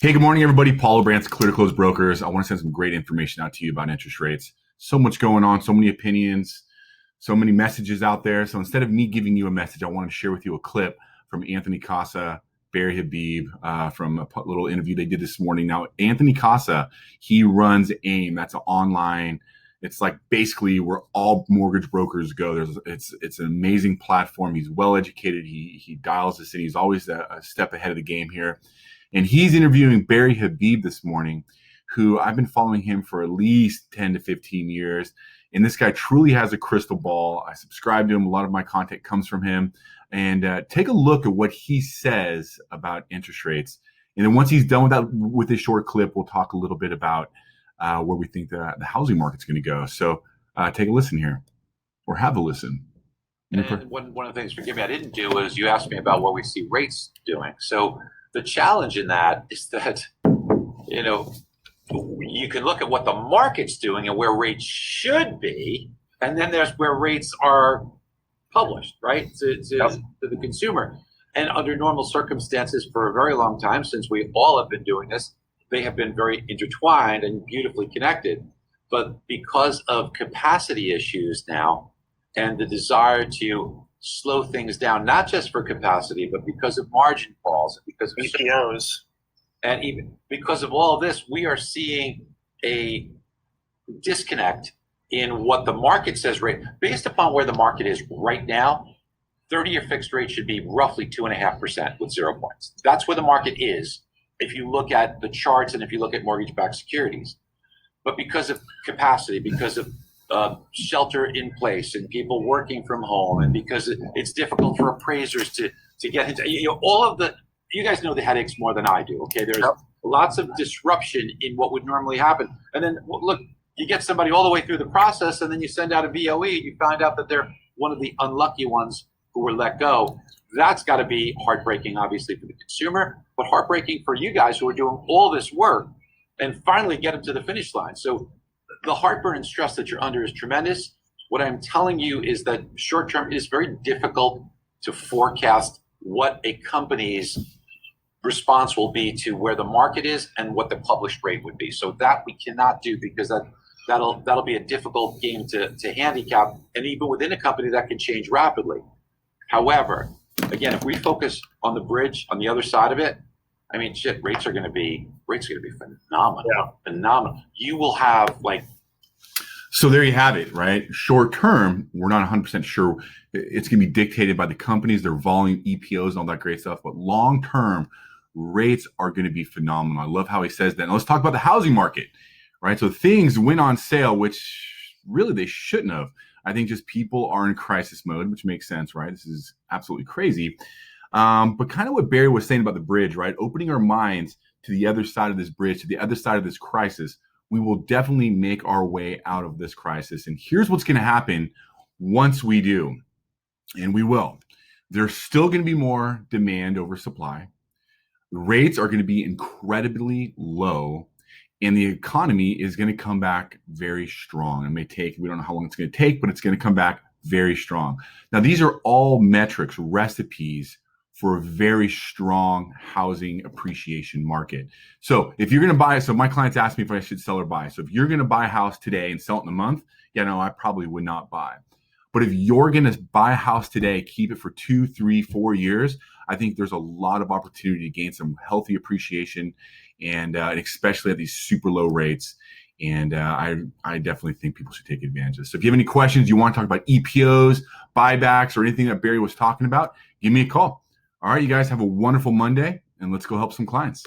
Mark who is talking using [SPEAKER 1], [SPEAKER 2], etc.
[SPEAKER 1] Hey, good morning, everybody. Paul Brant's Clear to Close Brokers. I want to send some great information out to you about interest rates. So much going on, so many opinions, so many messages out there. So instead of me giving you a message, I wanted to share with you a clip from Anthony Casa, Barry Habib, from a little interview they did this morning. Now, Anthony Casa, he runs AIME. That's an online. It's like basically where all mortgage brokers go. It's an amazing platform. He's well educated. He dials this in. He's always a step ahead of the game here. And he's interviewing Barry Habib this morning, who I've been following him for at least 10 to 15 years. And this guy truly has a crystal ball. I subscribe to him. A lot of my content comes from him. And take a look at what he says about interest rates. And then once he's done with this short clip, we'll talk a little bit about where we think the housing market's going to go. So take a listen here, or have a listen.
[SPEAKER 2] And one of the things, forgive me, I didn't do is you asked me about what we see rates doing. So the challenge in that is that, you can look at what the market's doing and where rates should be, and then there's where rates are published, right, to the consumer. And under normal circumstances, for a very long time, since we all have been doing this, they have been very intertwined and beautifully connected. But because of capacity issues now and the desire to slow things down, not just for capacity, but because of margin calls and because of
[SPEAKER 3] EPOs.
[SPEAKER 2] And even because of all of this, we are seeing a disconnect in what the market says rate. Based upon where the market is right now, 30-year fixed rate should be roughly 2.5% with 0 points. That's where the market is if you look at the charts and if you look at mortgage-backed securities. But because of capacity, because of shelter in place and people working from home, and because it's difficult for appraisers to get into all of the, you guys know the headaches more than I do. Okay, there's lots of disruption in what would normally happen, and then look, you get somebody all the way through the process, and then you send out a BOE, you find out that they're one of the unlucky ones who were let go. That's got to be heartbreaking, obviously, for the consumer, but heartbreaking for you guys who are doing all this work and finally get them to the finish line. So the heartburn and stress that you're under is tremendous. What I'm telling you is that short term, it is very difficult to forecast what a company's response will be to where the market is and what the published rate would be. So that we cannot do, because that'll be a difficult game to handicap, and even within a company that can change rapidly. However, again, if we focus on the bridge on the other side of it, I mean, rates are going to be phenomenal.
[SPEAKER 3] Yeah.
[SPEAKER 2] Phenomenal. You will have
[SPEAKER 1] So there you have it, right? Short term, we're not 100% sure. It's going to be dictated by the companies, their volume, EPOs, and all that great stuff. But long term, rates are going to be phenomenal. I love how he says that. Now let's talk about the housing market, right? So things went on sale, which really they shouldn't have. I think just people are in crisis mode, which makes sense, right? This is absolutely crazy. But kind of what Barry was saying about the bridge, right? Opening our minds to the other side of this bridge, to the other side of this crisis, we will definitely make our way out of this crisis. And here's what's going to happen once we do, and we will. There's still going to be more demand over supply. Rates are going to be incredibly low, and the economy is going to come back very strong. It may take, we don't know how long it's going to take, but it's going to come back very strong. Now, these are all metrics, recipes for a very strong housing appreciation market. So if you're going to buy, so my clients ask me if I should sell or buy. So if you're going to buy a house today and sell it in a month, I probably would not buy. But if you're going to buy a house today, keep it for 2, 3, 4 years, I think there's a lot of opportunity to gain some healthy appreciation, and especially at these super low rates. And I definitely think people should take advantage of this. So if you have any questions, you want to talk about EPOs, buybacks, or anything that Barry was talking about, give me a call. All right, you guys have a wonderful Monday, and let's go help some clients.